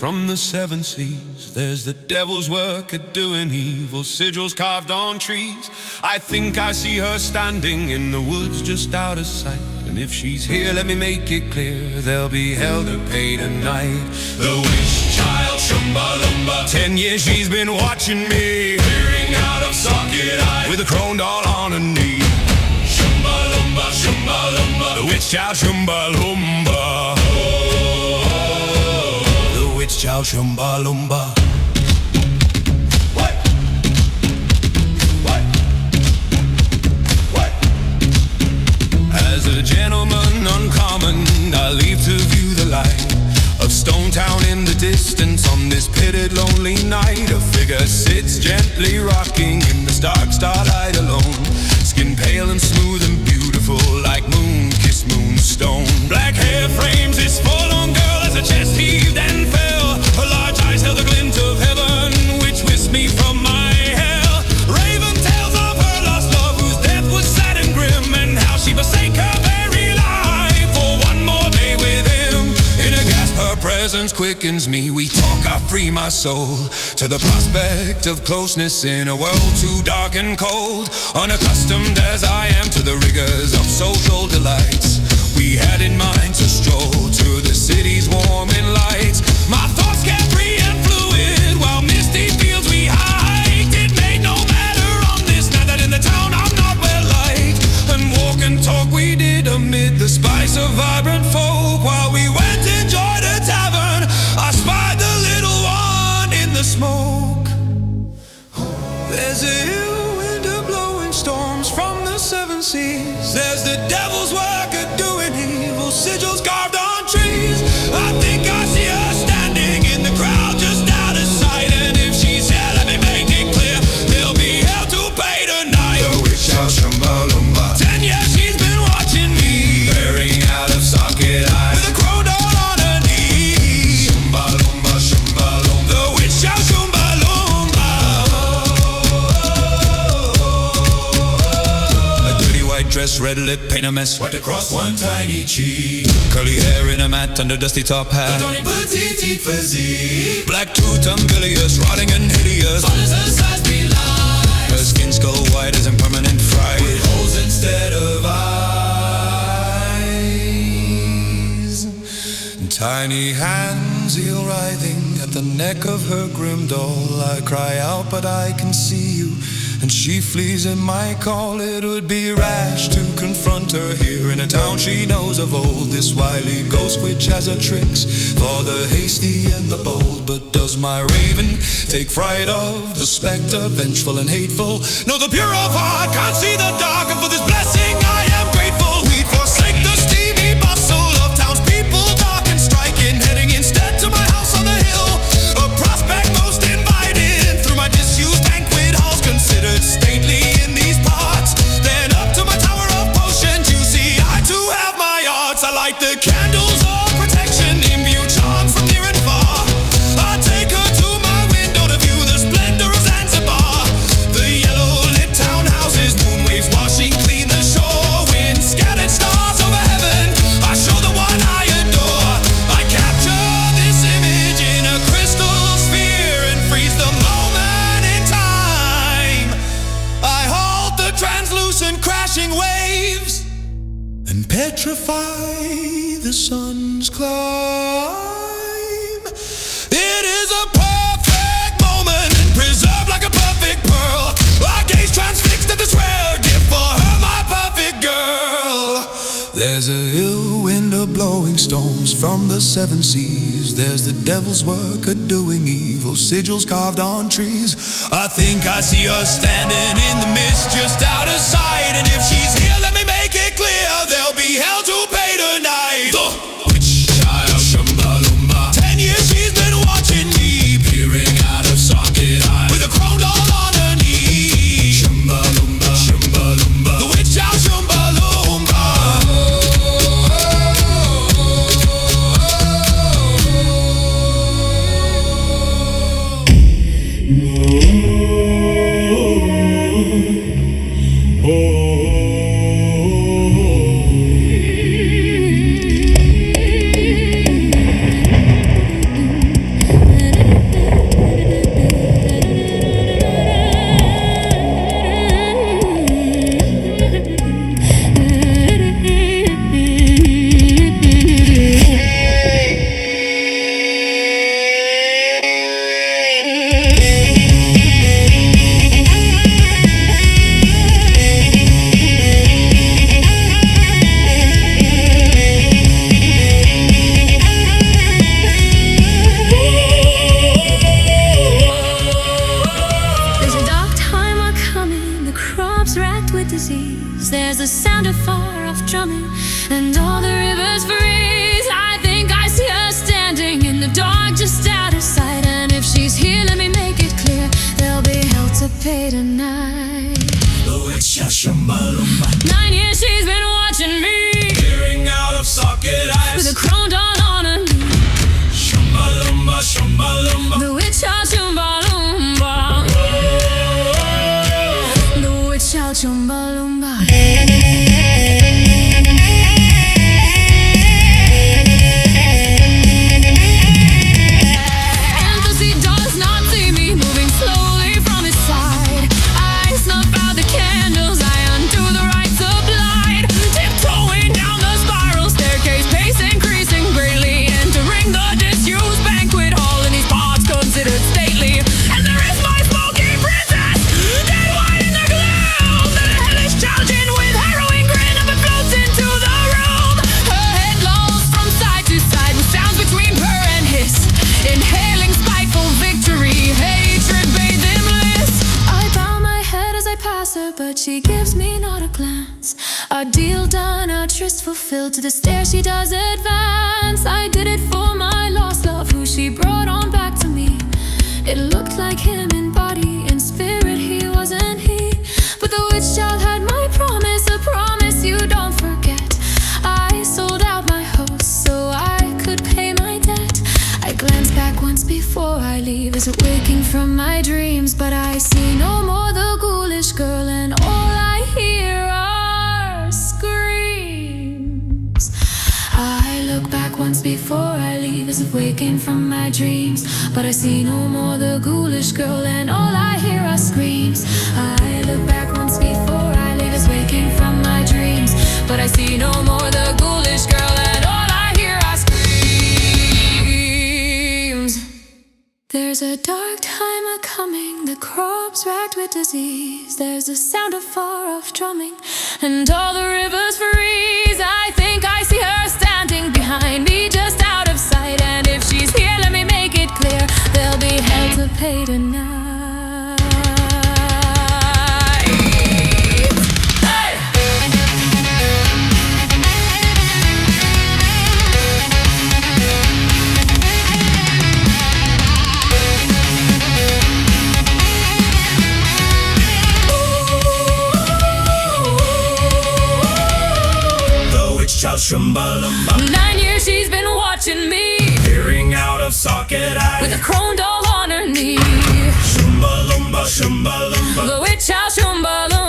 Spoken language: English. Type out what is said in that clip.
from the seven seas. There's the devil's work at doing evil, sigils carved on trees. I think I see her standing in the woods just out of sight. And if she's here, let me make it clear, there'll be hell to pay tonight. The witch child Shumba Lumba, 10 years she's been watching me, peering out of socket eye, with a crone doll on her knee. Shumba Lumba, Shumba Lumba, the witch child Shumba Lumba. The witch child Shumba Lumba. As a gentleman uncommon, I leave to view the light of Stone Town in the distance. On this pitted lonely night, a figure sits gently rocking in the stark starlight alone. Skin pale and smooth and beautiful, like moon-kissed moonstone. Black hair frames this forlorn girl as her chest heaved and fell. Her large eyes held the glint of heaven, which whisked me from my hell. Raven tales of her lost love, whose death was sad and grim, and how she forsake her very life for one more day with him. In a gasp her presence quickens me. We talk, I free my soul to the prospect of closeness in a world too dark and cold. Unaccustomed as I am to the rigors of social delights, we had in mind to stroll to the city's warming lights. My thoughts kept free and fluid while misty fields we hiked. It made no matter on this night that in the town I'm not well liked. And walk and talk we did amid the spice of vibrant folk. While we went to enjoy the tavern, I spied the little one in the smoke. There's a ill wind blowing storms from the seven seas. There's the devil's work at doing evil, sigils carved on trees. I think I see her standing in the crowd just out of sight. And if she's here, let me make it clear, there'll be hell to pay tonight. The witch Child Shumba Lumba, 10 years she's been watching me, peering out of socket eye, with a crow doll on her knee. Shumba Lumba, Shumba Lumba, the witch Child Shumba Lumba. A dirty white dress, red lip, paint a mess, wiped across one tiny cheek. Curly hair in a mat under dusty top hat, petite physique. Black tooth, umbilious, rotting and hideous. What does her size be like? Her skin skull white as impermanent fright, with holes instead of eyes. Tiny hands heel writhing at the neck of her grim doll. I cry out, but I can see you, and she flees at my call. It would be rash to confront her here in a town she knows of old. This wily ghost witch has her tricks for the hasty and the bold. But does my raven take fright of the spectre, vengeful and hateful? No, the pure of heart can't see the dark, and for this blessing I am grateful. We'd forsake the steamy bustle of townspeople, dark and striking, heading instead to my house on the hill, a prospect most inviting. Through my disused banquet halls, considered stately in these parts, then up to my tower of potions. You see, I too have my arts. I light the candles of protection, imbue charm from near and far. I take her to my window to view the splendor of Zanzibar. The yellow lit townhouses, moon waves washing clean the shore, wind scattered stars over heaven. I show the one I adore. I capture this image in a crystal sphere and freeze the moment in time. I halt the translucent crashing waves and petrify the sun's climb. It is a perfect moment, preserved like a perfect pearl. I gaze transfixed at this rare gift for her, my perfect girl. There's a ill wind blowing storms from the seven seas. There's the devil's work at doing evil, sigils carved on trees. I think I see her standing in the mist just out of sight. And if she's here, let me make it clear, there'll be hell to pay tonight. The witch child Shumba Lumba, 10 years she's been watching me, peering out of socket eye, with a crown doll on her knee. Shumba Lumba, Shumba Lumba, the witch child Shumba Lumba. disease. There's a sound of far-off drumming, and all the rivers freeze. I think I see her standing in the dark, just out of sight. And if she's here, let me make it clear, there'll be hell to pay tonight. The witch Child Shumba Lumba. 9 years she's been watching me, Peering out of socket eyes, with a crown doll on her knee. Shumba Lumba, Shumba Lumba. The witch Child Shumba Lumba. The witch Child Shumba Lumba. But she gives me not a glance. Our deal done, our tryst fulfilled. To the stair she does advance. I did it for my lost love, who she brought on back to me. It looked like him in body, in spirit he wasn't he. But the witch child had my promise, a promise you don't forget. I sold out my host so I could pay my debt. I glance back once before I leave, as waking from my dreams. But I see no more the ghoulish girl, and all I hear are screams. I look back once before I leave, as if waking from my dreams. But I see no more the ghoulish girl, and all I hear are screams. I look back once before I leave, as waking from my dreams. But I see no more the ghoulish girl, and all I hear are screams. There's a dark time a-coming, the crops racked with disease. There's a sound of far-off drumming, and all the rivers freeze. I think I see her standing behind me, just out of sight. And if she's here, let me make it clear, there'll be hell to pay tonight. Child Shumba Lumba. 9 years she's been watching me, Peering out of socket eyes, with a crown doll on her knee. Shumba Lumba, Shumba Lumba. The witch Child Shumba Lumba.